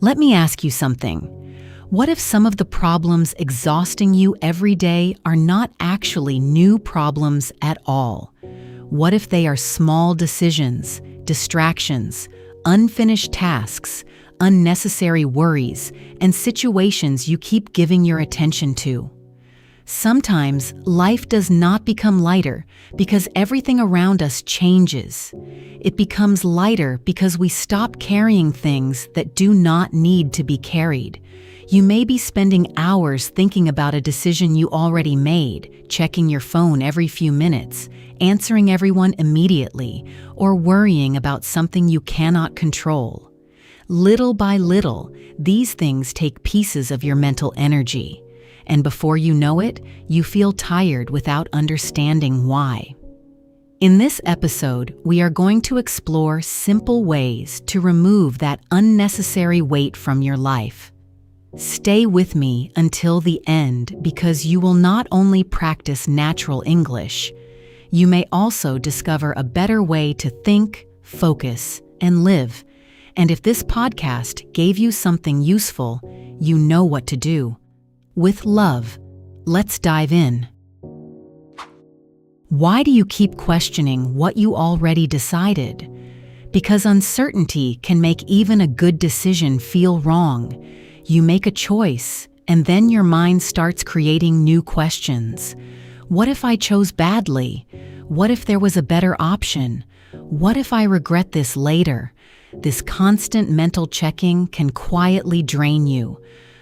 Let me ask you something. What if some of the problems exhausting you every day are not actually new problems at all? What if they are small decisions, distractions, unfinished tasks, unnecessary worries, and situations you keep giving your attention to? Sometimes life does not become lighter because everything around us changes. It becomes lighter because we stop carrying things that do not need to be carried. You may be spending hours thinking about a decision you already made, checking your phone every few minutes, answering everyone immediately, or worrying about something you cannot control. Little by little, these things take pieces of your mental energy. And before you know it, you feel tired without understanding why. In this episode, we are going to explore simple ways to remove that unnecessary weight from your life. Stay with me until the end because you will not only practice natural English, you may also discover a better way to think, focus, and live. And if this podcast gave you something useful, you know what to do. With love, let's dive in. Why do you keep questioning what you already decided? Because uncertainty can make even a good decision feel wrong. You make a choice, and then your mind starts creating new questions. What if I chose badly? What if there was a better option? What if I regret this later? This constant mental checking can quietly drain you.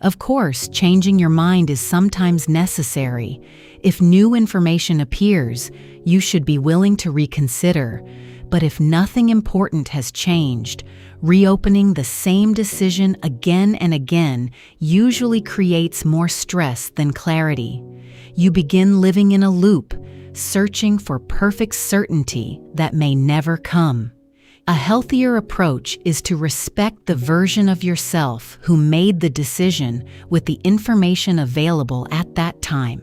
Of course, changing your mind is sometimes necessary. If new information appears, you should be willing to reconsider. But if nothing important has changed, reopening the same decision again and again usually creates more stress than clarity. You begin living in a loop, searching for perfect certainty that may never come. A healthier approach is to respect the version of yourself who made the decision with the information available at that time.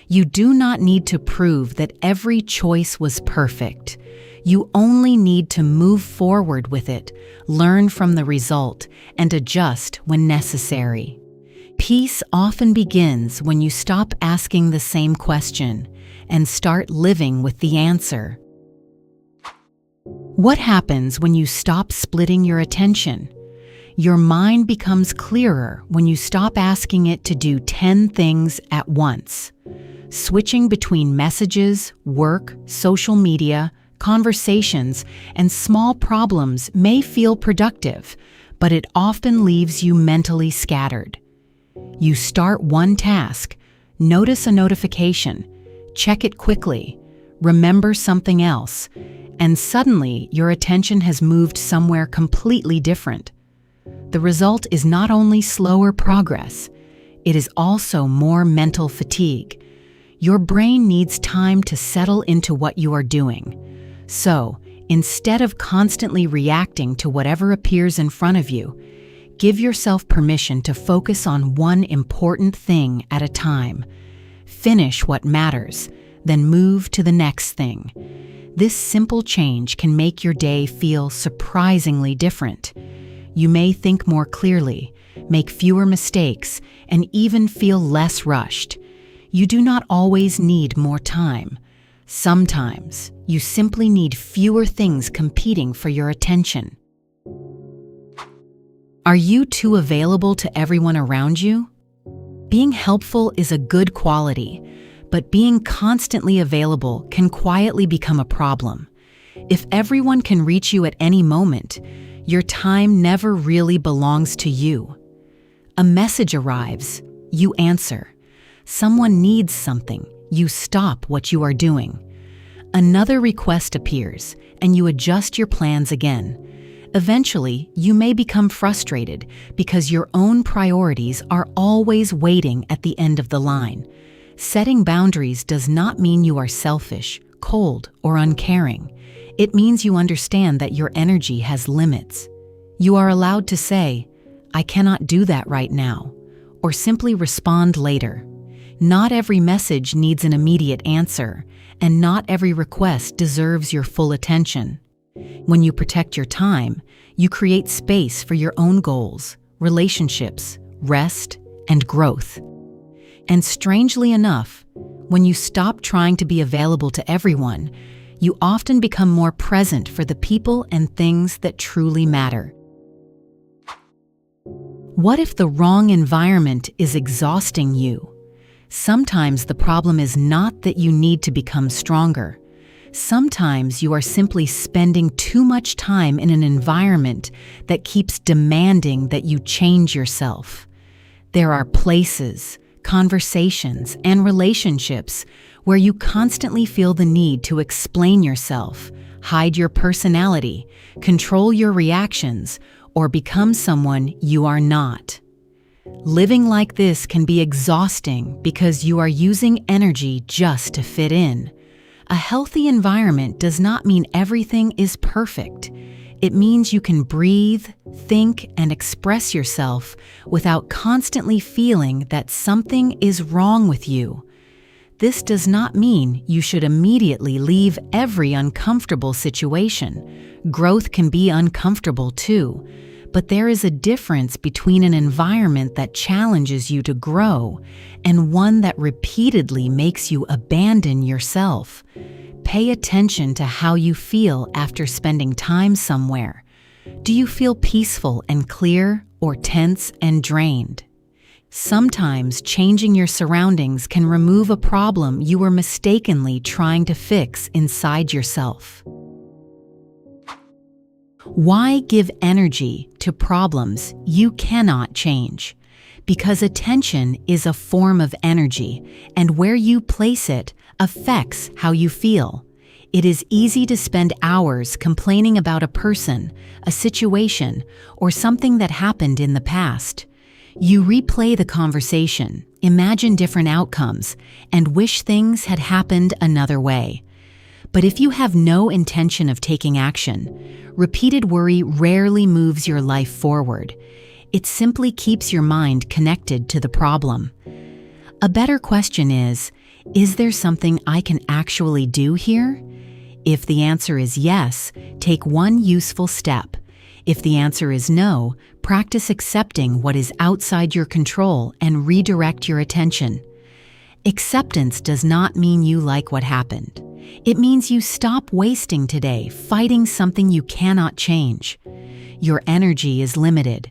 You do not need to prove that every choice was perfect. You only need to move forward with it, learn from the result, and adjust when necessary. Peace often begins when you stop asking the same question and start living with the answer. What happens when you stop splitting your attention? Your mind becomes clearer when you stop asking it to do 10 things at once. Switching between messages, work, social media, conversations, and small problems may feel productive, but it often leaves you mentally scattered. You start one task, notice a notification, check it quickly, remember something else, and suddenly your attention has moved somewhere completely different. The result is not only slower progress, it is also more mental fatigue. Your brain needs time to settle into what you are doing. So, instead of constantly reacting to whatever appears in front of you, give yourself permission to focus on one important thing at a time. Finish what matters, then move to the next thing. This simple change can make your day feel surprisingly different. You may think more clearly, make fewer mistakes, and even feel less rushed. You do not always need more time. Sometimes, you simply need fewer things competing for your attention. Are you too available to everyone around you? Being helpful is a good quality, but being constantly available can quietly become a problem. If everyone can reach you at any moment, your time never really belongs to you. A message arrives, you answer. Someone needs something, you stop what you are doing. Another request appears, and you adjust your plans again. Eventually, you may become frustrated because your own priorities are always waiting at the end of the line. Setting boundaries does not mean you are selfish, cold, or uncaring. It means you understand that your energy has limits. You are allowed to say, "I cannot do that right now," or simply respond later. Not every message needs an immediate answer, and not every request deserves your full attention. When you protect your time, you create space for your own goals, relationships, rest, and growth. And strangely enough, when you stop trying to be available to everyone, you often become more present for the people and things that truly matter. What if the wrong environment is exhausting you? Sometimes the problem is not that you need to become stronger. Sometimes you are simply spending too much time in an environment that keeps demanding that you change yourself. There are places, conversations, and relationships where you constantly feel the need to explain yourself, hide your personality, control your reactions, or become someone you are not. Living like this can be exhausting because you are using energy just to fit in. A healthy environment does not mean everything is perfect. It means you can breathe, think, and express yourself without constantly feeling that something is wrong with you. This does not mean you should immediately leave every uncomfortable situation. Growth can be uncomfortable too, but there is a difference between an environment that challenges you to grow and one that repeatedly makes you abandon yourself. Pay attention to how you feel after spending time somewhere. Do you feel peaceful and clear, or tense and drained? Sometimes changing your surroundings can remove a problem you were mistakenly trying to fix inside yourself. Why give energy to problems you cannot change? Because attention is a form of energy, and where you place it affects how you feel. It is easy to spend hours complaining about a person, a situation, or something that happened in the past. You replay the conversation, imagine different outcomes, and wish things had happened another way. But if you have no intention of taking action, repeated worry rarely moves your life forward. It simply keeps your mind connected to the problem. A better question is there something I can actually do here? If the answer is yes, take one useful step. If the answer is no, practice accepting what is outside your control and redirect your attention. Acceptance does not mean you like what happened. It means you stop wasting today fighting something you cannot change. Your energy is limited.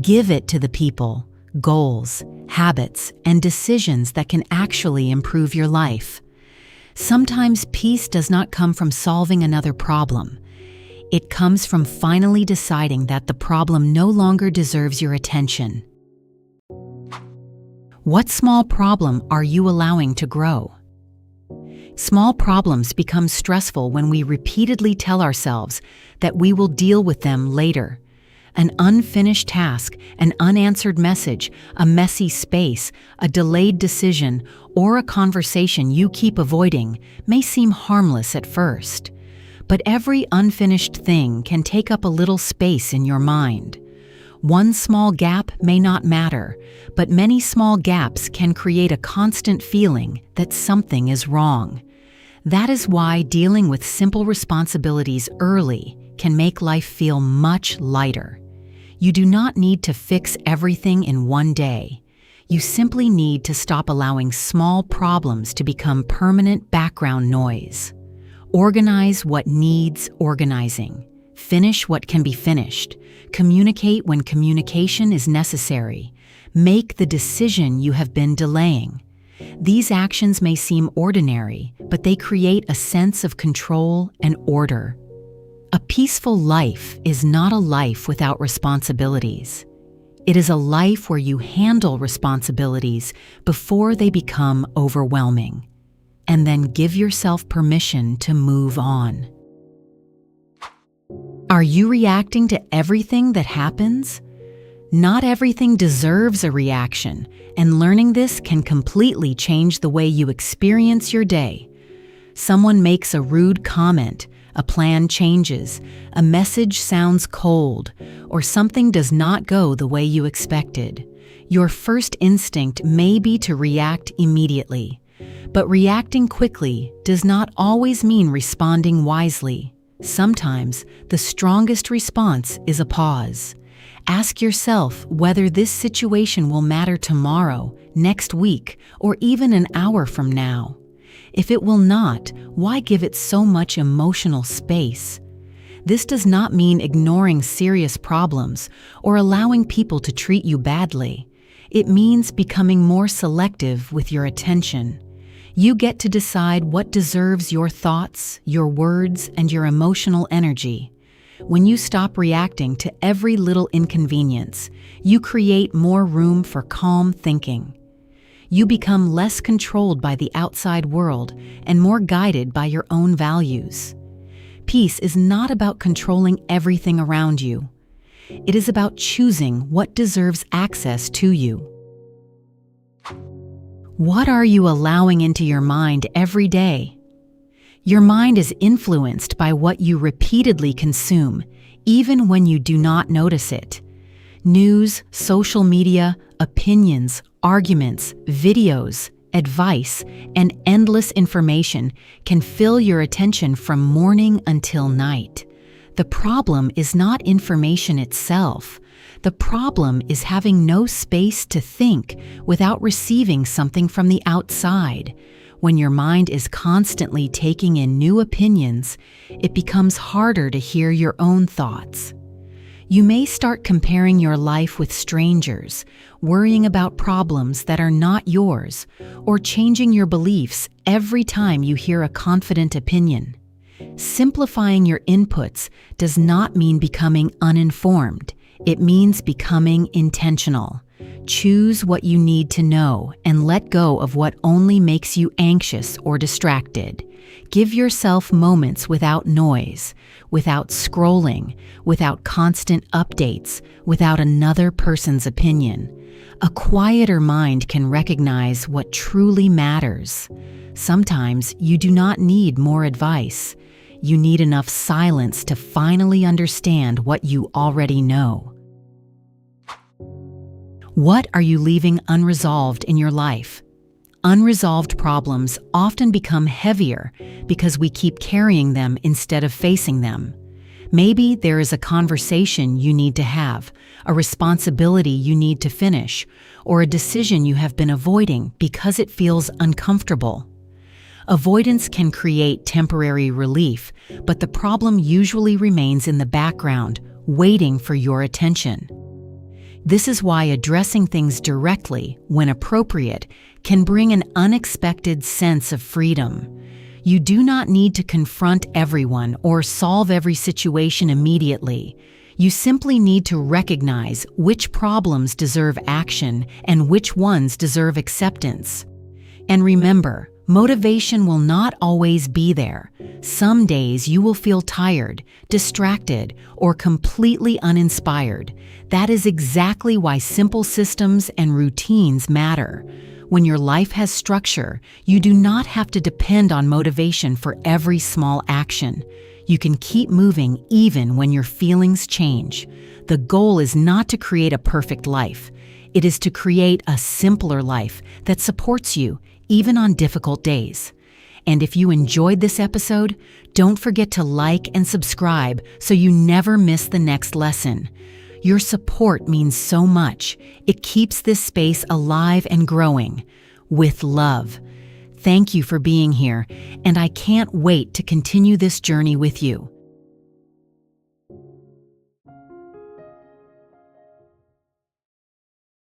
Give it to the people, goals, habits, and decisions that can actually improve your life. Sometimes peace does not come from solving another problem. It comes from finally deciding that the problem no longer deserves your attention. What small problem are you allowing to grow? Small problems become stressful when we repeatedly tell ourselves that we will deal with them later. An unfinished task, an unanswered message, a messy space, a delayed decision, or a conversation you keep avoiding may seem harmless at first. But every unfinished thing can take up a little space in your mind. One small gap may not matter, but many small gaps can create a constant feeling that something is wrong. That is why dealing with simple responsibilities early can make life feel much lighter. You do not need to fix everything in one day. You simply need to stop allowing small problems to become permanent background noise. Organize what needs organizing. Finish what can be finished. Communicate when communication is necessary. Make the decision you have been delaying. These actions may seem ordinary, but they create a sense of control and order. A peaceful life is not a life without responsibilities. It is a life where you handle responsibilities before they become overwhelming, and then give yourself permission to move on. Are you reacting to everything that happens? Not everything deserves a reaction, and learning this can completely change the way you experience your day. Someone makes a rude comment, a plan changes, a message sounds cold, or something does not go the way you expected. Your first instinct may be to react immediately, but reacting quickly does not always mean responding wisely. Sometimes, the strongest response is a pause. Ask yourself whether this situation will matter tomorrow, next week, or even an hour from now. If it will not, why give it so much emotional space? This does not mean ignoring serious problems or allowing people to treat you badly. It means becoming more selective with your attention. You get to decide what deserves your thoughts, your words, and your emotional energy. When you stop reacting to every little inconvenience, you create more room for calm thinking. You become less controlled by the outside world and more guided by your own values. Peace is not about controlling everything around you. It is about choosing what deserves access to you. What are you allowing into your mind every day? Your mind is influenced by what you repeatedly consume, even when you do not notice it. News, social media, opinions, arguments, videos, advice, and endless information can fill your attention from morning until night. The problem is not information itself. The problem is having no space to think without receiving something from the outside. When your mind is constantly taking in new opinions, it becomes harder to hear your own thoughts. You may start comparing your life with strangers, worrying about problems that are not yours, or changing your beliefs every time you hear a confident opinion. Simplifying your inputs does not mean becoming uninformed. It means becoming intentional. Choose what you need to know and let go of what only makes you anxious or distracted. Give yourself moments without noise, without scrolling, without constant updates, without another person's opinion. A quieter mind can recognize what truly matters. Sometimes you do not need more advice. You need enough silence to finally understand what you already know. What are you leaving unresolved in your life? Unresolved problems often become heavier because we keep carrying them instead of facing them. Maybe there is a conversation you need to have, a responsibility you need to finish, or a decision you have been avoiding because it feels uncomfortable. Avoidance can create temporary relief, but the problem usually remains in the background, waiting for your attention. This is why addressing things directly, when appropriate, can bring an unexpected sense of freedom. You do not need to confront everyone or solve every situation immediately. You simply need to recognize which problems deserve action and which ones deserve acceptance. And remember, motivation will not always be there. Some days you will feel tired, distracted, or completely uninspired. That is exactly why simple systems and routines matter. When your life has structure, you do not have to depend on motivation for every small action. You can keep moving even when your feelings change. The goal is not to create a perfect life. It is to create a simpler life that supports you, even on difficult days. And if you enjoyed this episode, don't forget to like and subscribe so you never miss the next lesson. Your support means so much. It keeps this space alive and growing. With love. Thank you for being here, and I can't wait to continue this journey with you.